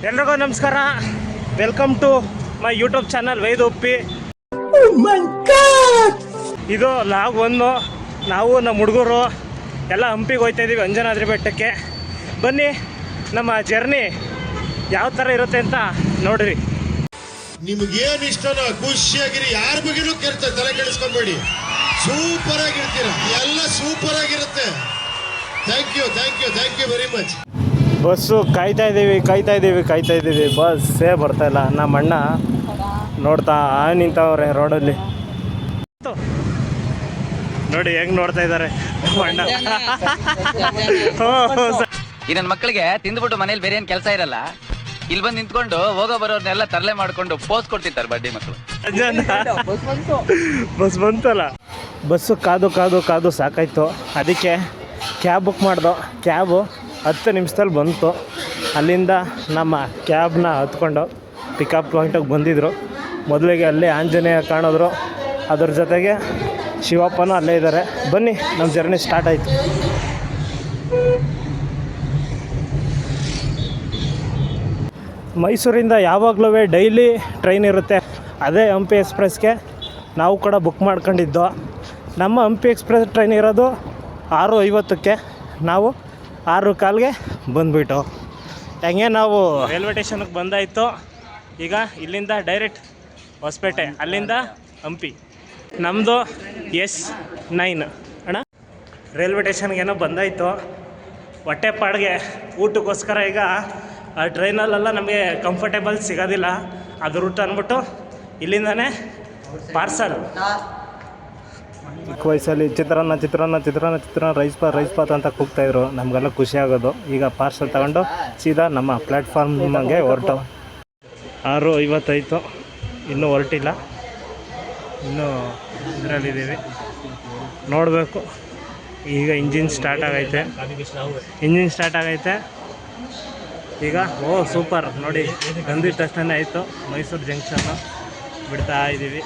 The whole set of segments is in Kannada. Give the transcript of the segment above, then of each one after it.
ಎಲ್ರಿಗೂ ನಮಸ್ಕಾರ. Welcome to my YouTube channel with Uppi. ಇದು ಲಾಗ್ ಒಂದು. ನಾವು ನಮ್ಮ ಹುಡುಗರು ಎಲ್ಲ ಹಂಪಿಗೆ ಹೋಗ್ತಾ ಇದ್ದೀವಿ, ಅಂಜನಾದ್ರಿ ಬೆಟ್ಟಕ್ಕೆ. ಬನ್ನಿ ನಮ್ಮ ಜರ್ನಿ ಯಾವ ಥರ ಇರುತ್ತೆ ಅಂತ ನೋಡ್ರಿ. ನಿಮ್ಗೇನು ಇಷ್ಟನೋ ಖುಷಿಯಾಗಿರಿ, ಯಾರ ಬಗ್ಗೆನೂ ತಲೆ ಕೆಡಿಸ್ಕೊಂಬೇಡಿ. ಸೂಪರ್ ಆಗಿರ್ತೀರ, ಎಲ್ಲ ಸೂಪರ್ ಆಗಿರುತ್ತೆ. Thank you very much. Bus ಕಾಯ್ತಾ ಇದ್ದೀವಿ. ಬಸ್ಸೇ ಬರ್ತಾ ಇಲ್ಲ. ನಮ್ಮ ಅಣ್ಣ ನೋಡ್ತಾ ನಿಂತವ್ರೆ ರೋಡಲ್ಲಿ. ನೋಡಿ ಹೆಂಗ್ ನೋಡ್ತಾ ಇದ್ದಾರೆ ಅಣ್ಣ. ಈ ನನ್ನ ಮಕ್ಕಳಿಗೆ ತಿಂದ್ಬಿಟ್ಟು ಮನೇಲಿ ಬೇರೆ ಏನ್ ಕೆಲಸ ಇರಲ್ಲ, ಇಲ್ಲಿ ಬಂದು ನಿಂತ್ಕೊಂಡು ಹೋಗೋ ಬರೋರ್ನೆಲ್ಲ ತರಲೆ ಮಾಡ್ಕೊಂಡು ಪೋಸ್ ಕೊಡ್ತಿರ್ತಾರೆ ಬಡ್ಡಿ ಮಕ್ಕಳು. ಬಸ್ ಬಂತಲ್ಲ. ಬಸ್ಸು ಕಾದು ಸಾಕಾಯ್ತು. ಅದಕ್ಕೆ ಕ್ಯಾಬ್ ಬುಕ್ ಮಾಡ್ದೋ. ಕ್ಯಾಬು 10 ನಿಮಿಷದಲ್ಲಿ ಬಂತು. ಅಲ್ಲಿಂದ ನಮ್ಮ ಕ್ಯಾಬ್ನ ಹತ್ಕೊಂಡು ಪಿಕಪ್ ಪಾಯಿಂಟಿಗೆ ಬಂದಿದ್ದರು. ಮೊದಲಿಗೆ ಅಲ್ಲೇ ಆಂಜನೇಯ ಕಾಣಿದ್ರು, ಅದ್ರ ಜೊತೆಗೆ ಶಿವಪ್ಪನೂ ಅಲ್ಲೇ ಇದ್ದಾರೆ. ಬನ್ನಿ ನಮ್ಮ ಜರ್ನಿ ಸ್ಟಾರ್ಟ್ ಆಯಿತು. ಮೈಸೂರಿಂದ ಯಾವಾಗಲೂ ಡೈಲಿ ಟ್ರೈನ್ ಇರುತ್ತೆ. ಅದೇ ಹಂಪಿ ಎಕ್ಸ್ಪ್ರೆಸ್ಗೆ ನಾವು ಕೂಡ ಬುಕ್ ಮಾಡ್ಕೊಂಡಿದ್ದು. ನಮ್ಮ ಹಂಪಿ ಎಕ್ಸ್ಪ್ರೆಸ್ ಟ್ರೈನ್ ಇರೋದು 6:50ಕ್ಕೆ. ನಾವು 6:15ಗೆ ಬಂದುಬಿಟ್ಟು ಹೆಂಗೆ ನಾವು ರೈಲ್ವೆ ಸ್ಟೇಷನ್ಗೆ ಬಂದಾಯಿತು. ಈಗ ಇಲ್ಲಿಂದ ಡೈರೆಕ್ಟ್ ಹೊಸಪೇಟೆ, ಅಲ್ಲಿಂದ ಹಂಪಿ. ನಮ್ಮದು S9 ಅಣ್ಣ. ರೈಲ್ವೆ ಸ್ಟೇಷನ್ಗೇನೋ ಬಂದಾಯಿತು. ಹೊಟ್ಟೆಪಾಡಿಗೆ ಊಟಕ್ಕೋಸ್ಕರ ಈಗ ಆ ಟ್ರೈನಲ್ಲೆಲ್ಲ ನಮಗೆ ಕಂಫರ್ಟೇಬಲ್ ಸಿಗೋದಿಲ್ಲ. ಅದು ರೂಟ್ ಅಂದ್ಬಿಟ್ಟು ಇಲ್ಲಿಂದನೇ ಪಾರ್ಸಲ್. ಚಿಕ್ಕ ವಯಸ್ಸಲ್ಲಿ ಚಿತ್ರಾನ್ನ ರೈಸ್ ಬಾತ್ ಅಂತ ಕೂಗ್ತಾಯಿದ್ರು. ನಮಗೆಲ್ಲ ಖುಷಿ ಆಗೋದು. ಈಗ ಪಾರ್ಸಲ್ ತಗೊಂಡು ಸೀದಾ ನಮ್ಮ ಪ್ಲ್ಯಾಟ್ಫಾರ್ಮ್ಗೆ ಹೊರಟು. 6:50 ಇನ್ನೂ ಹೊರಟಿಲ್ಲ, ಇನ್ನೂ ಇದರಲ್ಲಿದ್ದೀವಿ. ನೋಡಬೇಕು. ಈಗ ಇಂಜಿನ್ ಸ್ಟಾರ್ಟ್ ಆಗೈತೆ. ಈಗ ಸೂಪರ್ ನೋಡಿ, ಬಂದಿದ್ದ ತಕ್ಷಣ ಆಯಿತು. ಮೈಸೂರು ಜಂಕ್ಷನ್ನು ಬಿಡ್ತಾ ಇದ್ದೀವಿ.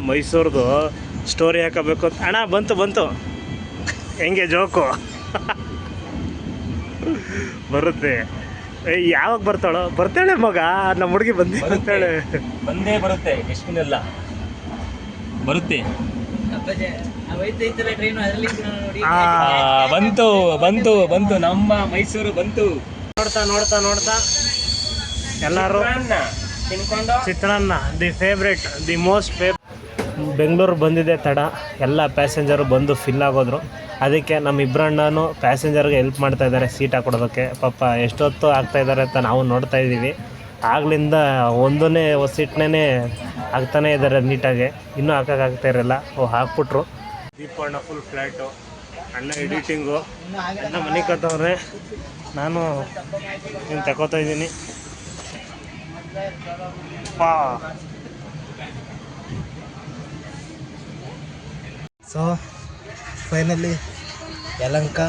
ಮೈಸೂರ್ದು ಸ್ಟೋರಿ ಹಾಕಬೇಕು ಅಣ್ಣ. ಬಂತು ಹೆಂಗೆ ಜೋಕು ಬರುತ್ತೆ. ಯಾವಾಗ ಬರ್ತಾಳೆ ಮಗ, ನಮ್ಮ ಹುಡುಗಿ ಬಂದೇ ಬರುತ್ತೆ. ಎಷ್ಟಿನಲ್ಲ ಬರುತ್ತೆ. ಬಂತು ನಮ್ಮ ಮೈಸೂರು ಬಂತು. ನೋಡ್ತಾ ಎಲ್ಲರೂ chitranna the favourite, the most favourite. Bengaluru ಬಂದಿದೆ ತಡ. ಎಲ್ಲ ಪ್ಯಾಸೆಂಜರು ಬಂದು ಫಿಲ್ ಆಗೋದ್ರು. ಅದಕ್ಕೆ ನಮ್ಮ ಇಬ್ಬರಣ್ಣನೂ ಪ್ಯಾಸೆಂಜರ್ಗೆ ಹೆಲ್ಪ್ ಮಾಡ್ತಾಯಿದ್ದಾರೆ ಸೀಟ್ ಹಾಕೊಡೋದಕ್ಕೆ. ಪಾಪ ಎಷ್ಟೊತ್ತು ಆಗ್ತಾಯಿದ್ದಾರೆ ಅಂತ ನಾವು ನೋಡ್ತಾ ಇದ್ದೀವಿ. ಆಗ್ಲಿಂದ ಒಂದನೇ ಸೀಟ್ನೇ ಆಗ್ತಾನೇ ಇದ್ದಾರೆ ನೀಟಾಗಿ. ಇನ್ನೂ ಹಾಕೋಕ್ಕಾಗ್ತಾ ಇರಲ್ಲ. ಹಾಕ್ಬಿಟ್ರು. ದೀಪಣ್ಣ ಫುಲ್ ಫ್ಲ್ಯಾಟು, ಅಣ್ಣ ಎಡಿಟಿಂಗು ಎಲ್ಲ ಮನೆ ಕತ್ತವ್ರೆ. ನಾನು ತಗೋತಾ ಇದ್ದೀನಿ. ಸೊ ಫೈನಲಿ ಯಲಹಂಕ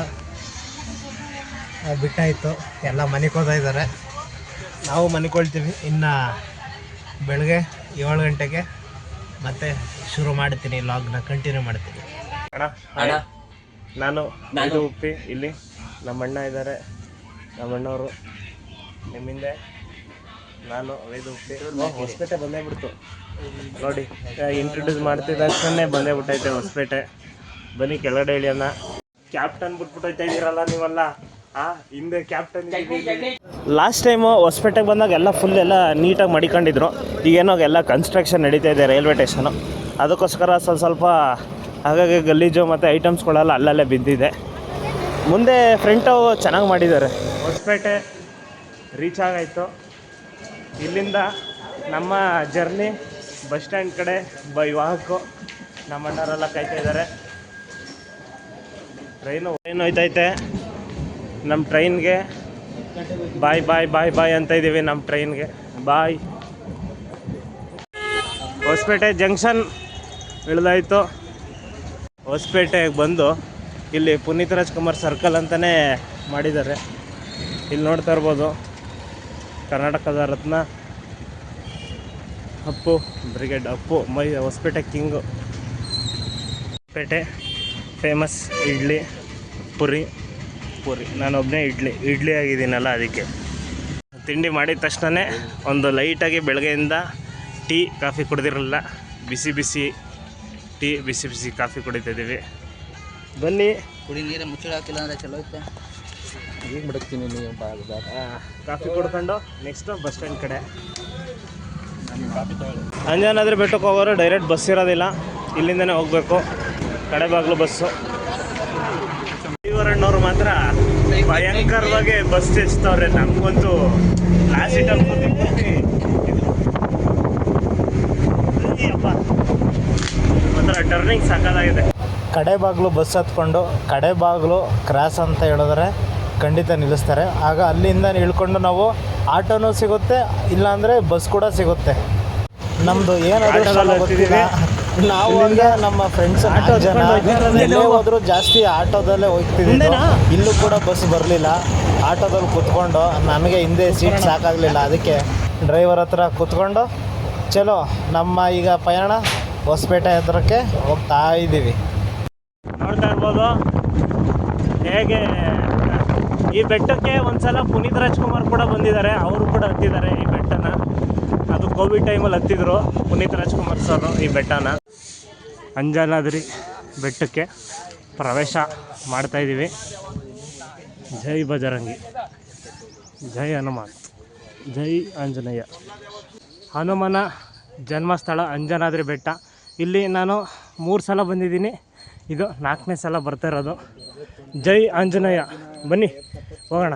ಬಿಟ್ಟಾಯಿತು. ಎಲ್ಲ ಮನೆಗೆ ಹೋಗ್ತಾ ಇದ್ದಾರೆ. ನಾವು ಮನೆಗೆ ಹೊಳ್ತೀವಿ. ಇನ್ನು ಬೆಳಗ್ಗೆ 7 ಗಂಟೆಗೆ ಮತ್ತೆ ಶುರು ಮಾಡ್ತೀನಿ, ಲಾಗ್ನ ಕಂಟಿನ್ಯೂ ಮಾಡ್ತೀನಿ. ಅಣ್ಣ ನಾನು ಇದು ಉಪ್ಪಿ. ಇಲ್ಲಿ ನಮ್ಮ ಅಣ್ಣ ಇದ್ದಾರೆ, ನಮ್ಮ ಅಣ್ಣವರು. ನಿಮ್ಮಿಂದೆ ನಾನು ಇದು ಉಪ್ಪಿ. ಹೊಸಪೇಟೆ ಬಂದೇ ಬಿಡ್ತು ನೋಡಿ. ಇಂಟ್ರೊಡ್ಯೂಸ್ ಮಾಡ್ತಿದ್ದ ತಕ್ಷಣ ಬಂದೇ ಬಿಟ್ಟೈತೆ ಹೊಸಪೇಟೆ. ಬನ್ನಿ ಕೆಳಗಡೆ ಇಳಿಯೋಣ. ಕ್ಯಾಪ್ಟನ್ ಬಿಟ್ಬಿಟ್ಟೈತೆ ಇದ್ದೀರಲ್ಲ ನೀವೆಲ್ಲ. ಹಿಂದೆ ಕ್ಯಾಪ್ಟನ್. ಲಾಸ್ಟ್ ಟೈಮು ಹೊಸಪೇಟೆಗೆ ಬಂದಾಗ ಎಲ್ಲ ಫುಲ್ ಎಲ್ಲ ನೀಟಾಗಿ ಮಡಿಕೊಂಡಿದ್ರು. ಈಗೇನೋ ಎಲ್ಲ ಕನ್ಸ್ಟ್ರಕ್ಷನ್ ನಡೀತಾ ಇದೆ ರೈಲ್ವೆ ಸ್ಟೇಷನು. ಅದಕ್ಕೋಸ್ಕರ ಸ್ವಲ್ಪ ಹಾಗಾಗಿ ಗಲೀಜು ಮತ್ತು ಐಟಮ್ಸ್ಗಳೆಲ್ಲ ಅಲ್ಲಲ್ಲೇ ಬಿದ್ದಿದೆ. ಮುಂದೆ ಫ್ರಂಟು ಚೆನ್ನಾಗಿ ಮಾಡಿದ್ದಾರೆ. ಹೊಸಪೇಟೆ ರೀಚ್ ಆಗಾಯಿತು. ಇಲ್ಲಿಂದ ನಮ್ಮ ಜರ್ನಿ ಬಸ್ ಸ್ಟ್ಯಾಂಡ್ ಕಡೆ ವಾಹಕು. ನಮ್ಮ ಅಣ್ಣವರೆಲ್ಲ ಕಾಯ್ತಾ ಇದ್ದಾರೆ. ಟ್ರೈನು ಹೋಯ್ತೈತೆ. ನಮ್ಮ ಟ್ರೈನ್ಗೆ ಬಾಯ್ ಅಂತ ಇದ್ದೀವಿ. ನಮ್ಮ ಟ್ರೈನ್ಗೆ ಬಾಯ್. ಹೊಸಪೇಟೆ ಜಂಕ್ಷನ್ ಇಳಿದಾಯಿತು. ಹೊಸಪೇಟೆಗೆ ಬಂದು ಇಲ್ಲಿ ಪುನೀತ್ ರಾಜ್ಕುಮಾರ್ ಸರ್ಕಲ್ ಅಂತಲೇ ಮಾಡಿದ್ದಾರೆ. ಇಲ್ಲಿ ನೋಡ್ತಾ ಇರ್ಬೋದು, ಕರ್ನಾಟಕದ ರತ್ನ Appu brigade. Appu Hosapete king. Hosapete famous idli puri puri, ನಾನೊಬ್ಬನೇ ಇಡ್ಲಿ ಆಗಿದ್ದೀನಲ್ಲ ಅದಕ್ಕೆ. ತಿಂಡಿ ಮಾಡಿದ ತಕ್ಷಣವೇ ಒಂದು ಲೈಟಾಗಿ ಬೆಳಗ್ಗೆಯಿಂದ ಟೀ ಕಾಫಿ ಕುಡ್ದಿರಲಿಲ್ಲ, ಬಿಸಿ ಬಿಸಿ ಟೀ ಬಿಸಿ ಬಿಸಿ ಕಾಫಿ ಕುಡಿತಿದ್ದೀವಿ. ಬನ್ನಿ ಕುಡಿ ನೀರು ಮುಚ್ಚಳ ಹಾಕಿಲ್ಲ ಅಂದರೆ ಚಲೋ ಐತೆ. ಈಗ ಬಿಡುತ್ತೀನಿ ನೀವು ಕಾಫಿ ಕುಡ್ಕೊಂಡು ನೆಕ್ಸ್ಟು ಬಸ್ ಸ್ಟ್ಯಾಂಡ್ ಕಡೆ. ಅಂಜನಾದ್ರಿ ಬೆಟ್ಟಕ್ಕೆ ಹೋಗೋರು ಡೈರೆಕ್ಟ್ ಬಸ್ ಇರೋದಿಲ್ಲ, ಇಲ್ಲಿಂದನೇ ಹೋಗಬೇಕು. ಕಡೆಬಾಗ್ಲು ಬಸ್ಸು. ಡ್ರೈವರಣ್ಣವ್ರು ಮಾತ್ರ ಭಯಂಕರವಾಗಿ ಬಸ್ ಚಲಿಸ್ತವ್ರೆ. ನಮಗಂತೂ ಲಾಸ್ಟ್ ಸೀಟಲ್ಲಿ ಮಾತ್ರ ಟರ್ನಿಂಗ್ ಸಾಕಾಗಿದೆ. ಕಡೆಬಾಗ್ಲು ಬಸ್ ಹತ್ಕೊಂಡು ಕಡೆಬಾಗ್ಲು ಕ್ರಾಸ್ ಅಂತ ಹೇಳಿದ್ರೆ ಖಂಡಿತ ನಿಲ್ಲಿಸ್ತಾರೆ. ಆಗ ಅಲ್ಲಿಂದ ಇಳ್ಕೊಂಡು ನಾವು ಆಟೋನೂ ಸಿಗುತ್ತೆ, ಇಲ್ಲಾಂದರೆ ಬಸ್ ಕೂಡ ಸಿಗುತ್ತೆ. ನಮ್ಮದು ಏನಾದರೂ ಗೊತ್ತಿಲ್ಲ. ನಾವು ಹಂಗೆ ನಮ್ಮ ಫ್ರೆಂಡ್ಸ್ ಜನ ಎಲ್ಲೇ ಹೋದರೂ ಜಾಸ್ತಿ ಆಟೋದಲ್ಲೇ ಹೋಗ್ತಿದ್ದೀವಿ. ಇಲ್ಲೂ ಕೂಡ ಬಸ್ ಬರಲಿಲ್ಲ. ಆಟೋದಲ್ಲಿ ಕೂತ್ಕೊಂಡು ನನಗೆ ಹಿಂದೆ ಸೀಟ್ ಸಾಕಾಗಲಿಲ್ಲ, ಅದಕ್ಕೆ ಡ್ರೈವರ್ ಹತ್ರ ಕೂತ್ಕೊಂಡು ಚಲೋ ನಮ್ಮ ಈಗ ಪಯಣ ಹೊಸಪೇಟೆ ಹತ್ರಕ್ಕೆ ಹೋಗ್ತಾ ಇದ್ದೀವಿ. ನೋಡ್ತಾ ಇರ್ಬೋದು ಹೇಗೆ ಈ ಬೆಟ್ಟಕ್ಕೆ ಒಂದ್ಸಲ ಪುನೀತ್ ರಾಜ್ಕುಮಾರ್ ಕೂಡ ಬಂದಿದ್ದಾರೆ, ಅವರು ಕೂಡ ಹತ್ತಿದ್ದಾರೆ ಈ ಬೆಟ್ಟನ. ಅದು ಕೋವಿಡ್ ಟೈಮಲ್ಲಿ ಹತ್ತಿದ್ರು ಪುನೀತ್ ರಾಜ್ಕುಮಾರ್ ಸರ್ ಈ ಬೆಟ್ಟನ. ಅಂಜನಾದ್ರಿ ಬೆಟ್ಟಕ್ಕೆ ಪ್ರವೇಶ ಮಾಡ್ತಾಯಿದ್ದೀವಿ. ಜೈ ಬಜರಂಗಿ, ಜೈ ಹನುಮಾನ್, ಜೈ ಆಂಜನೇಯ. ಹನುಮನ ಜನ್ಮಸ್ಥಳ ಅಂಜನಾದ್ರಿ ಬೆಟ್ಟ. ಇಲ್ಲಿ ನಾನು 3 ಸಲ ಬಂದಿದ್ದೀನಿ, ಇದು 4ನೇ ಸಲ ಬರ್ತಾ ಇರೋದು. ಜೈ ಆಂಜನೇಯ. ಬನ್ನಿ ಹೋಗೋಣ.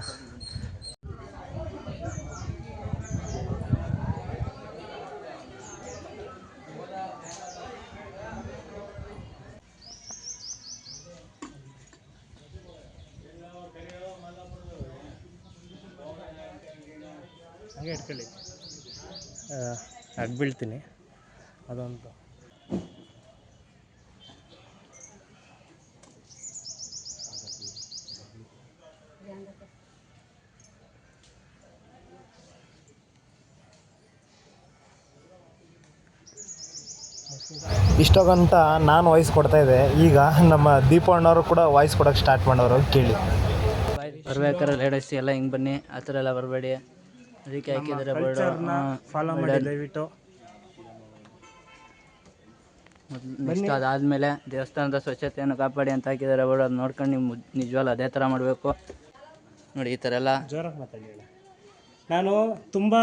ಹಂಗೆ ಇಟ್ಕೊಳ್ಳಿ, ಅಡ್ ಬೀಳ್ತೀನಿ ಅದೊಂದು. ಇಷ್ಟೊಂತ ನಾನು ವಾಯ್ಸ್ ಕೊಡ್ತಾಯಿದ್ದೆ, ಈಗ ನಮ್ಮ ದೀಪಣ್ಣವರು ಕೂಡ ವಾಯ್ಸ್ ಕೊಡೋಕ್ಕೆ ಸ್ಟಾರ್ಟ್ ಮಾಡೋರು, ಕೇಳಿ. ಬರ್ಬೇಕಾದ್ರೆ ಲೇಡೀಸ್ ಎಲ್ಲ ಹಿಂಗೆ ಬನ್ನಿ, ಆ ಥರ ಎಲ್ಲ ಬರಬೇಡಿ. ಅದಕ್ಕೆ ಹಾಕಿದರೆ ಫಾಲೋ ಮಾಡಿ ದಯವಿಟ್ಟು. ನೆಕ್ಸ್ಟ್ ಅದಾದಮೇಲೆ ದೇವಸ್ಥಾನದ ಸ್ವಚ್ಛತೆಯನ್ನು ಕಾಪಾಡಿ ಅಂತ ಹಾಕಿದ್ದಾರೆ ಬೋರ್ಡ್, ಅದು ನೋಡ್ಕೊಂಡು ನೀವು ನಿಜವಾಗ್ಲೂ ಅದೇ ಥರ ಮಾಡಬೇಕು. ನೋಡಿ ಈ ಥರ ಎಲ್ಲ ಜೋರಾಗಿ ಮಾತಾಡಿ. ನಾನು ತುಂಬ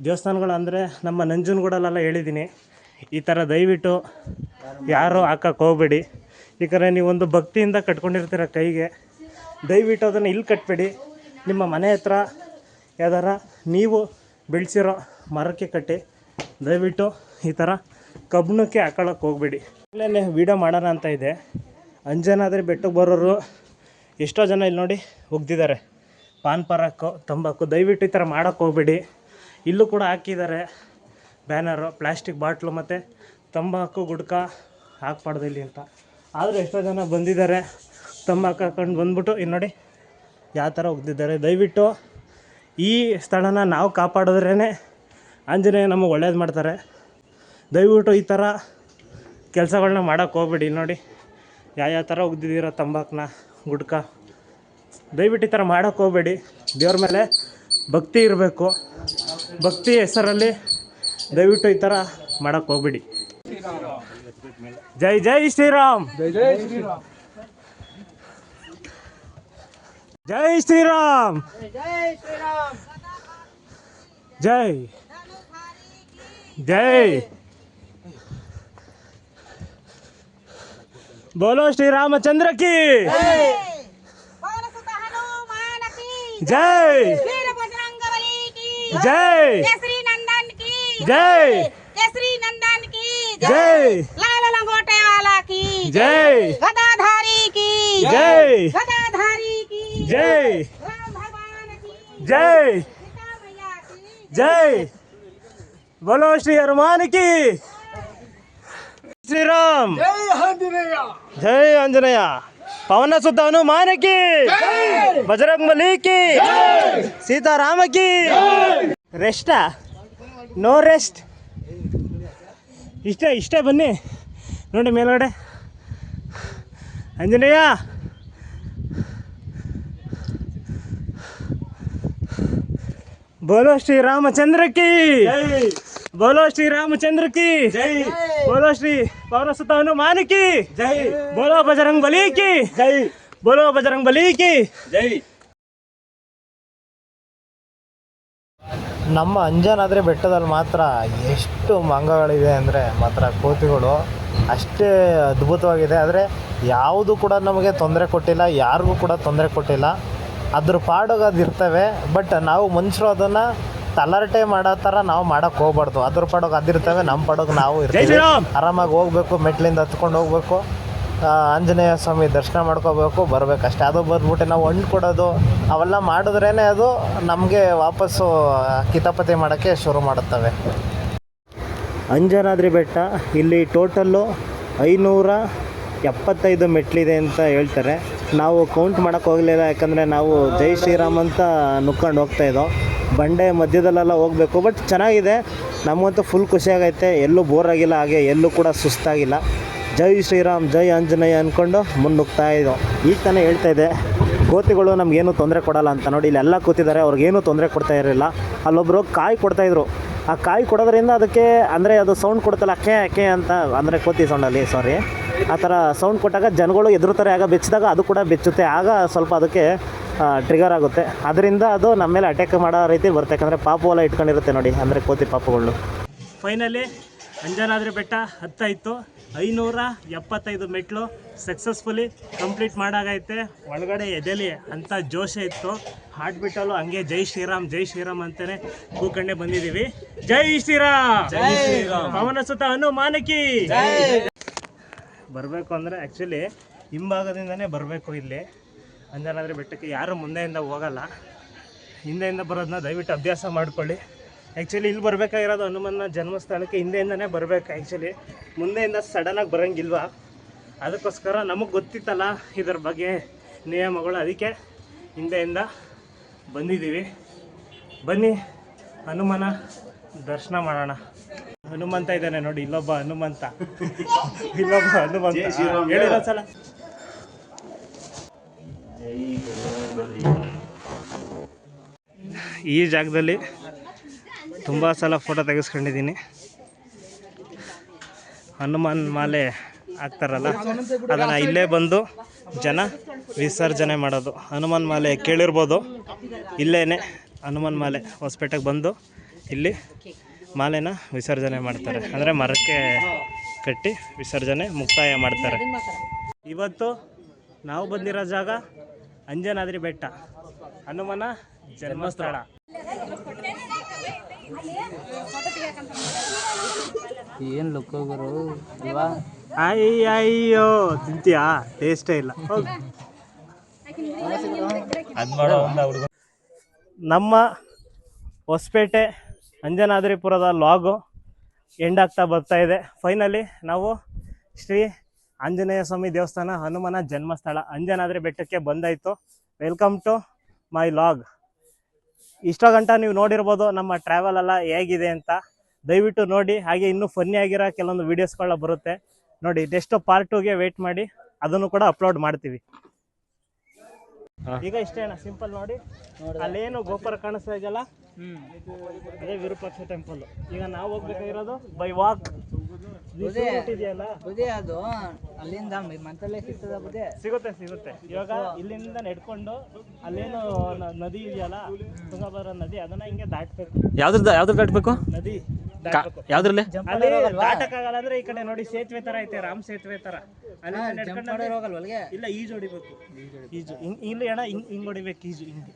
ದೇವಸ್ಥಾನಗಳು ಅಂದರೆ ನಮ್ಮ ನಂಜನಗೂಡಲ್ಲೆಲ್ಲ ಹೇಳಿದ್ದೀನಿ, ಈ ಥರ ದಯವಿಟ್ಟು ಯಾರೂ ಹಾಕಕ್ಕೆ ಹೋಗಬೇಡಿ. ಯಾಕಂದರೆ ನೀವೊಂದು ಭಕ್ತಿಯಿಂದ ಕಟ್ಕೊಂಡಿರ್ತೀರ ಕೈಗೆ, ದಯವಿಟ್ಟು ಅದನ್ನು ಇಲ್ಲಿ ಕಟ್ಟಬೇಡಿ. ನಿಮ್ಮ ಮನೆ ಹತ್ರ ಯಾವ್ದಾರ ನೀವು ಬೆಳೆಸಿರೋ ಮರಕ್ಕೆ ಕಟ್ಟಿ, ದಯವಿಟ್ಟು ಈ ಥರ ಕಬ್ಬಣಕ್ಕೆ ಹಾಕೊಳ್ಳೋಕೆ ಹೋಗಬೇಡಿ. ಇಲ್ಲೇ ವೀಡಿಯೋ ಮಾಡೋಣ ಅಂತ ಇದೆ. ಅಂಜನಾದ್ರಿ ಬೆಟ್ಟಕ್ಕೆ ಬರೋರು ಎಷ್ಟೋ ಜನ ಇಲ್ಲಿ ನೋಡಿ ಒಗ್ದಿದ್ದಾರೆ, ಪಾನ್ ಪರಾಕು ತಂಬಾಕು. ದಯವಿಟ್ಟು ಈ ಥರ ಮಾಡೋಕ್ಕೆ ಹೋಗಬೇಡಿ. ಇಲ್ಲೂ ಕೂಡ ಹಾಕಿದ್ದಾರೆ ಬ್ಯಾನರು, ಪ್ಲಾಸ್ಟಿಕ್ ಬಾಟ್ಲು ಮತ್ತು ತಂಬಾಕು ಗುಡ್ಕ ಹಾಕ್ಬಾರ್ದು ಇಲ್ಲಿ ಅಂತ. ಆದರೆ ಎಷ್ಟೋ ಜನ ಬಂದಿದ್ದಾರೆ ತಂಬಾಕು ಹಾಕೊಂಡು ಬಂದ್ಬಿಟ್ಟು ಇಲ್ಲಿ ನೋಡಿ ಯಾವ ಥರ ಒಗ್ದಿದ್ದಾರೆ. ದಯವಿಟ್ಟು ಈ ಸ್ಥಳನ ನಾವು ಕಾಪಾಡಿದ್ರೇ ಆಂಜನೇಯ ನಮಗೆ ಒಳ್ಳೇದು ಮಾಡ್ತಾರೆ. ದಯವಿಟ್ಟು ಈ ಥರ ಕೆಲಸಗಳನ್ನ ಮಾಡೋಕ್ಕೆ ಹೋಗ್ಬೇಡಿ. ನೋಡಿ ಯಾವ ಥರ ಒಗ್ದಿದ್ದೀರೋ ತಂಬಾಕನ್ನ ಗುಡ್ಕ. ದಯವಿಟ್ಟು ಈ ಥರ ಮಾಡೋಕ್ಕೆ ಹೋಗಬೇಡಿ. ದೇವ್ರ ಮೇಲೆ ಭಕ್ತಿ ಇರಬೇಕು. ಭಕ್ತಿ ಹೆಸರಲ್ಲಿ ದಯವಿಟ್ಟು ಈ ಥರ ಮಾಡೋಕ್ಕೆ ಹೋಗ್ಬೇಡಿ. ಜೈ ಜೈ ಶ್ರೀರಾಮ್, ಜೈ ಜೈ ಶ್ರೀರಾಮ್, ಜೈ ಶ್ರೀರಾಮ್, ಜೈ ಜೈ. बोलो श्री रामचंद्र की जय, जय केसरी नंदन की जय, केसरी नंदन की जय, लाल लंगोटे वाला की जय, गदाधारी की जय, गदाधारी की जय, राम भगवान की जय, सीता मैया की जय. बोलो श्री हनुमान की श्री राम, जय आंजनेय. पवन सुत हनुमान की, बजरंग बली की, सीताराम की. ರೆಸ್ಟಾ? No rest. ಇಷ್ಟೇ ಬನ್ನಿ ನೋಡಿ ಮೇಲ್ಗಡೆ ಆಂಜನೇಯ. बोलो श्री रामचंद्र की जय, बोलो श्री रामचंद्र की जय, बोलो श्री पवनसुत हनुमान की जय, बोलो बजरंग बली की जय, बोलो बजरंग बली की जय. ನಮ್ಮ ಅಂಜನಾದ್ರಿ ಬೆಟ್ಟದಲ್ಲಿ ಮಾತ್ರ ಎಷ್ಟು ಮಂಗಗಳಿದೆ ಅಂದರೆ ಮಾತ್ರ ಕೋತಿಗಳು ಅಷ್ಟೇ ಅದ್ಭುತವಾಗಿದೆ. ಆದರೆ ಯಾವುದು ಕೂಡ ನಮಗೆ ತೊಂದರೆ ಕೊಟ್ಟಿಲ್ಲ, ಯಾರಿಗೂ ಕೂಡ ತೊಂದರೆ ಕೊಟ್ಟಿಲ್ಲ. ಅದ್ರ ಪಾಡಿಗೆ ಅದು ಇರ್ತವೆ. ಬಟ್ ನಾವು ಮನುಷ್ಯರು ಅದನ್ನು ತಲಾಟೆ ಮಾಡೋ ಥರ ನಾವು ಮಾಡೋಕ್ಕೆ ಹೋಗ್ಬಾರ್ದು. ಅದ್ರ ಪಾಡಿಗೆ ಅದಿರ್ತವೆ, ನಮ್ಮ ಪಾಡಿಗೆ ನಾವು ಇರ್ತೀವಿ. ಆರಾಮಾಗಿ ಹೋಗ್ಬೇಕು, ಮೆಟ್ಲಿಂದ ಹತ್ಕೊಂಡು ಹೋಗ್ಬೇಕು, ಆಂಜನೇಯ ಸ್ವಾಮಿ ದರ್ಶನ ಮಾಡ್ಕೋಬೇಕು, ಬರಬೇಕಷ್ಟೇ. ಅದು ಬಂದ್ಬಿಟ್ಟು ನಾವು ಹಣ್ಣು ಕೊಡೋದು ಅವೆಲ್ಲ ಮಾಡಿದ್ರೇ ಅದು ನಮಗೆ ವಾಪಸ್ಸು ಕಿತಾಪತಿ ಮಾಡೋಕ್ಕೆ ಶುರು ಮಾಡುತ್ತವೆ. ಅಂಜನಾದ್ರಿ ಬೆಟ್ಟ ಇಲ್ಲಿ ಟೋಟಲ್ಲು 575 ಮೆಟ್ಲಿದೆ ಅಂತ ಹೇಳ್ತಾರೆ. ನಾವು ಕೌಂಟ್ ಮಾಡೋಕ್ಕೆ ಹೋಗಲಿಲ್ಲ, ಯಾಕಂದರೆ ನಾವು ಜೈ ಶ್ರೀರಾಮ್ ಅಂತ ನುಕ್ಕೊಂಡು ಹೋಗ್ತಾಯಿದ್ದೋ. ಬಂಡೆ ಮಧ್ಯದಲ್ಲೆಲ್ಲ ಹೋಗಬೇಕು. ಬಟ್ ಚೆನ್ನಾಗಿದೆ, ನಮಗಂತೂ ಫುಲ್ ಖುಷಿಯಾಗೈತೆ. ಎಲ್ಲೂ ಬೋರ್ ಆಗಿಲ್ಲ, ಹಾಗೆ ಎಲ್ಲೂ ಕೂಡ ಸುಸ್ತಾಗಿಲ್ಲ. ಜೈ ಶ್ರೀರಾಮ್ ಜೈ ಆಂಜನೇಯ ಅಂದ್ಕೊಂಡು ಮುನ್ನುಗ್ತಾ ಇದ್ದೋ. ಈಗ ತಾನೇ ಹೇಳ್ತಾಯಿದ್ದೆ ಕೋತಿಗಳು ನಮಗೇನು ತೊಂದರೆ ಕೊಡಲ್ಲ ಅಂತ. ನೋಡಿ ಇಲ್ಲೆಲ್ಲ ಕೂತಿದ್ದಾರೆ, ಅವ್ರಿಗೇನು ತೊಂದರೆ ಕೊಡ್ತಾ ಇರಲಿಲ್ಲ. ಅಲ್ಲೊಬ್ಬರು ಕಾಯಿ ಕೊಡ್ತಾಯಿದ್ರು. ಆ ಕಾಯಿ ಕೊಡೋದ್ರಿಂದ ಅದಕ್ಕೆ ಅಂದರೆ ಅದು ಸೌಂಡ್ ಕೊಡುತ್ತಲ್ಲ, ಕೆ ಅಂತ, ಅಂದರೆ ಕೋತಿ ಸೌಂಡಲ್ಲಿ ಸಾರಿ, ಆ ಥರ ಸೌಂಡ್ ಕೊಟ್ಟಾಗ ಜನಗಳು ಎದುರುತ್ತಾರೆ. ಆಗ ಬೆಚ್ಚಿದಾಗ ಅದು ಕೂಡ ಬೆಚ್ಚುತ್ತೆ. ಆಗ ಸ್ವಲ್ಪ ಅದಕ್ಕೆ ಟ್ರಿಗರ್ ಆಗುತ್ತೆ. ಅದರಿಂದ ಅದು ನಮ್ಮ ಮೇಲೆ ಅಟ್ಯಾಕ್ ಮಾಡೋ ರೀತಿ ಬರುತ್ತೆ. ಯಾಕಂದರೆ ಪಾಪು ಎಲ್ಲ ಇಟ್ಕೊಂಡಿರುತ್ತೆ ನೋಡಿ, ಅಂದರೆ ಕೋತಿ ಪಾಪುಗಳು. ಫೈನಲಿ ಅಂಜನಾದ್ರಿ ಬೆಟ್ಟ ಹತ್ತಾಯಿತು. 575 ಮೆಟ್ಲು ಸಕ್ಸಸ್ಫುಲಿ ಕಂಪ್ಲೀಟ್ ಮಾಡಾಗೈತೆ. ಒಳಗಡೆ ಎದೆಲಿ ಅಂಥ ಜೋಶ ಇತ್ತು. ಹಾರ್ಟ್ಬಿಟ್ಟಲ್ಲೂ ಹಂಗೆ ಜೈ ಶ್ರೀರಾಮ್ ಅಂತಲೇ ಕೂಕಂಡೆ ಬಂದಿದ್ದೀವಿ. ಜೈ ಶ್ರೀರಾಮ್, ಜೈ ಶ್ರೀರಾಮ್, ಪವನಸುತ ಹನುಮಾನಕಿ. ಬರಬೇಕು ಅಂದರೆ ಆ್ಯಕ್ಚುಲಿ ಹಿಂಭಾಗದಿಂದನೇ ಬರಬೇಕು. ಇಲ್ಲಿ ಅಂಜನಾದ್ರಿ ಬೆಟ್ಟಕ್ಕೆ ಯಾರು ಮುಂದೆಯಿಂದ ಹೋಗಲ್ಲ, ಹಿಂದೆಯಿಂದ ಬರೋದನ್ನ ದಯವಿಟ್ಟು ಅಭ್ಯಾಸ ಮಾಡ್ಕೊಳ್ಳಿ. ಆ್ಯಕ್ಚುಲಿ ಇಲ್ಲಿ ಬರಬೇಕಾಗಿರೋದು ಹನುಮನ ಜನ್ಮಸ್ಥಳಕ್ಕೆ ಹಿಂದೆಯಿಂದನೇ ಬರಬೇಕು. ಆ್ಯಕ್ಚುಲಿ ಮುಂದೆಯಿಂದ ಸಡನ್ನಾಗಿ ಬರೋಂಗಿಲ್ವ, ಅದಕ್ಕೋಸ್ಕರ ನಮಗೆ ಗೊತ್ತಿತ್ತಲ್ಲ ಇದ್ರ ಬಗ್ಗೆ ನಿಯಮಗಳು, ಅದಕ್ಕೆ ಹಿಂದೆಯಿಂದ ಬಂದಿದ್ದೀವಿ. ಬನ್ನಿ ಹನುಮನ ದರ್ಶನ ಮಾಡೋಣ. ಹನುಮಂತ ಇದ್ದಾನೆ ನೋಡಿ, ಇಲ್ಲೊಬ್ಬ ಹನುಮಂತ ಹೇಳಿರೋ ಸಲ. ಈ ಜಾಗದಲ್ಲಿ ತುಂಬ ಸಲ ಫೋಟೋ ತೆಗೆಸ್ಕೊಂಡಿದ್ದೀನಿ. ಹನುಮಾನ್ ಮಾಲೆ ಹಾಕ್ತಾರಲ್ಲ, ಅದನ್ನು ಇಲ್ಲೇ ಬಂದು ಜನ ವಿಸರ್ಜನೆ ಮಾಡೋದು. ಹನುಮಾನ್ ಮಾಲೆ ಕೇಳಿರ್ಬೋದು, ಇಲ್ಲೇ ಹನುಮಾನ್ ಮಾಲೆ ಹೊಸಪೇಟೆಗೆ ಬಂದು ಇಲ್ಲಿ ಮಾಲೆನ ವಿಸರ್ಜನೆ ಮಾಡ್ತಾರೆ. ಅಂದರೆ ಮರಕ್ಕೆ ಕಟ್ಟಿ ವಿಸರ್ಜನೆ ಮುಕ್ತಾಯ ಮಾಡ್ತಾರೆ. ಇವತ್ತು ನಾವು ಬಂದಿರೋ ಜಾಗ ಅಂಜನಾದ್ರಿ ಬೆಟ್ಟ, ಹನುಮನ ಜನ್ಮಸ್ಥಳ. ಏನು ಲುಕ್ ಗುರು ಅಲ್ವಾ? ಅಯ್ಯೋ ತಿಂತೀಯಾ? ಟೇಸ್ಟೇ ಇಲ್ಲ. ನಮ್ಮ ಹೊಸಪೇಟೆ ಅಂಜನಾದ್ರಿಪುರದ ಲಾಗು ಎಂಡ್ ಆಗ್ತಾ ಬರ್ತಾ ಇದೆ. ಫೈನಲಿ ನಾವು ಶ್ರೀ ಆಂಜನೇಯ ಸ್ವಾಮಿ ದೇವಸ್ಥಾನ, ಹನುಮನ ಜನ್ಮಸ್ಥಳ ಅಂಜನಾದ್ರಿ ಬೆಟ್ಟಕ್ಕೆ ಬಂದಾಯಿತು. Welcome to my log. ಇಷ್ಟೋ ಗಂಟ ನೀವು ನೋಡಿರ್ಬೋದು ನಮ್ಮ ಟ್ರಾವೆಲ್ ಎಲ್ಲ ಹೇಗಿದೆ ಅಂತ. ದಯವಿಟ್ಟು ನೋಡಿ. ಹಾಗೆ ಇನ್ನೂ ಫನ್ನಿ ಆಗಿರೋ ಕೆಲವೊಂದು ವೀಡಿಯೋಸ್ಗಳ ಬರುತ್ತೆ ನೋಡಿ. ನೆಕ್ಸ್ಟ್ ಪಾರ್ಟ್ 2ಗೆ ವೆಯ್ಟ್ ಮಾಡಿ, ಅದನ್ನು ಕೂಡ ಅಪ್ಲೋಡ್ ಮಾಡ್ತೀವಿ. ಈಗ ಇಷ್ಟೇ ಅಣ್ಣ, ಸಿಂಪಲ್ ನೋಡಿ. ಅಲ್ಲೇನು ಗೋಪುರ ಕಾಣಿಸ್ತಾ ಇದೆಯಲ್ಲ, ಅದೇ ವಿರೂಪಾಕ್ಷ ಟೆಂಪಲ್. ಈಗ ನಾವು ಹೋಗ್ಬೇಕಾಗಿರೋದು ಬೈ ವಾಕ್. ಇದೆಯಲ್ಲ ಅದು ಅಲ್ಲಿಂದ ಮಂತ್ರಲ್ಲೇ ಸಿಗ್ತದ ಬುದೇ? ಸಿಗುತ್ತೆ. ಇವಾಗ ಇಲ್ಲಿಂದ ನಡ್ಕೊಂಡು ಅಲ್ಲೇನು ನದಿ ಇದೆಯಲ್ಲ, ತುಂಗಭದ್ರಾ ನದಿ, ಅದನ್ನ ಹಿಂಗೆ ದಾಟ್ಬೇಕು. ಯಾವ್ದು ದಾಟ್ಬೇಕು? ನದಿ ಯಾವ್ದ್ರಲ್ಲಿ? ಅಲ್ಲಿ ದಾಟಕ್ಕಾಗಲ್ಲ ಅಂದ್ರೆ ಈ ಕಡೆ ನೋಡಿ ಸೇತುವೆ ತರ ಐತೆ, ರಾಮ್ ಸೇತುವೆ ತರ. ಅಲ್ಲಿ ನಡ್ಕೊಂಡು ಹೋಗಲ್ವಲ್ಗೆ? ಇಲ್ಲ, ಈಜು ಹೊಡಿಬೇಕು. ಈಜು ಇಲ್ಲಿ ಅಣ್ಣ, ಹಿಂಗ್ ಹೊಡಿಬೇಕು ಈಜು. ಹಿಂಗೆ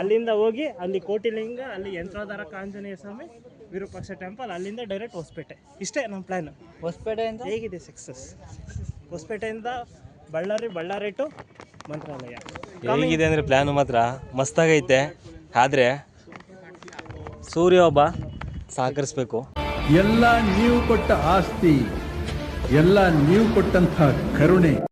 ಅಲ್ಲಿಂದ ಹೋಗಿ ಅಲ್ಲಿ ಕೋಟಿಲಿಂಗ, ಅಲ್ಲಿ ಯಂತ್ರೋದ್ಧಾರಕ ಆಂಜನೇಯ ಸ್ವಾಮಿ, ವಿರೂಪಾಕ್ಷ ಟೆಂಪಲ್, ಅಲ್ಲಿಂದ ಡೈರೆಕ್ಟ್ ಹೊಸಪೇಟೆ. ಇಷ್ಟೇ ನಮ್ಮ ಪ್ಲಾನ್. ಹೊಸಪೇಟೆಯಿಂದ ಹೇಗಿದೆ ಸಕ್ಸಸ್? ಹೊಸಪೇಟೆಯಿಂದ ಬಳ್ಳಾರಿ ಟು ಮಂತ್ರಾಲಯ. ಹೇಗಿದೆ ಅಂದರೆ ಪ್ಲ್ಯಾನು ಮಾತ್ರ ಮಸ್ತಾಗೈತೆ. ಆದರೆ ಸೂರ್ಯ ಒಬ್ಬ ಸಹಕರಿಸ್ಬೇಕು. ಎಲ್ಲ ನೀವು ಕೊಟ್ಟ ಆಸ್ತಿ, ಎಲ್ಲ ನೀವು ಕೊಟ್ಟಂಥ ಕರುಣೆ